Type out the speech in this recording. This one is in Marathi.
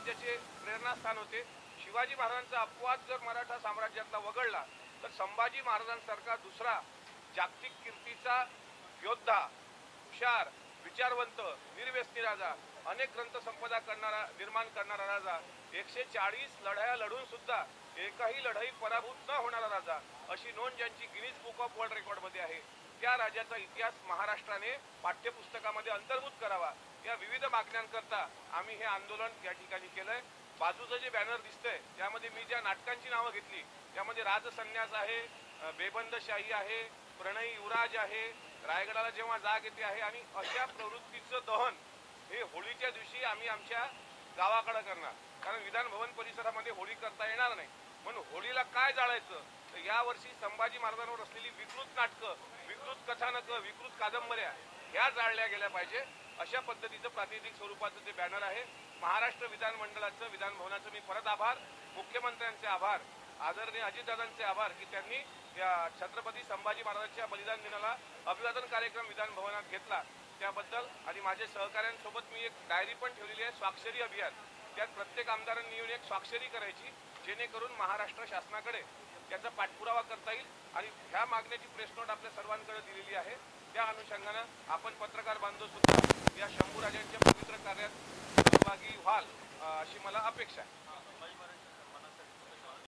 राज्याचे प्रेरणास्थान होते। शिवाजी महाराजांचा अपवाद जर मराठा साम्राज्यातला वगळला तर संभाजी महाराजांसारखा दुसरा जागतिक कीर्तीचा योद्धा, हुशार, विचारवंत, निर्व्यसनी राजा, अनेक ग्रंथसंपदा निर्माण करणारा राजा, 140 लढाया लढून सुद्धा एकही लढाई पराभूत न होणारा राजा, अशी नोंद ज्यांची गिनीज बुक ऑफ वर्ल्ड रेकॉर्डमध्ये आहे, त्या राजाचा इतिहास महाराष्ट्राने पाठ्यपुस्तकामध्ये अंतर्भूत करावा, या विविध मागण्यांकरता आम्ही हे आंदोलन या ठिकाणी केलंय। बाजूचं जे बॅनर दिसतंय त्यामध्ये मी ज्या नाटकांची नावं घेतली त्यामध्ये राजसन्यास आहे, बेबंदशाही आहे, प्रणयी युवराज आहे, रायगडाला जेव्हा जाग येते आहे, आणि अशा प्रवृत्तीचं दहन हे होळीच्या दिवशी आम्ही आमच्या गावाकडे करणार, कारण विधान भवन परिसरामध्ये होळी करता येणार नाही। म्हणून होळीला काय जाळायचं तर यावर्षी संभाजी महाराजांवर असलेली विकृत नाटकं, विकृत कथानकं, विकृत कादंबऱ्या ह्या जाळल्या गेल्या पाहिजे, अशा पद्धतीचं प्रातिनिधिक स्वरूपाचं ते बॅनर आहे। महाराष्ट्र विधानमंडळाचं, विधान भवनाचं मी परत आभार, मुख्यमंत्र्यांचे आभार, आदरणीय अजितदादांचे आभार की त्यांनी या छत्रपती संभाजी महाराजांच्या बलिदान दिनाला अभिवादन कार्यक्रम विधान भवनात घेतला त्याबद्दल। आणि माझे सहकाऱ्यांसोबत मी एक डायरी पण ठेवलेली आहे, स्वाक्षरी अभियान, त्यात प्रत्येक आमदारांनी येऊन एक स्वाक्षरी करायची, जेणेकरून महाराष्ट्र शासनाकडे त्याचा पाठपुरावा करता येईल। आणि ह्या मागण्याची प्रेस नोट आपल्या सर्वांकडे दिलेली आहे, त्या अनुषंगानं आपण पत्रकार बांधव सुद्धा या शंभूराजांच्या पवित्र कार्यात सहभागी व्हाल अशी मला अपेक्षा आहे।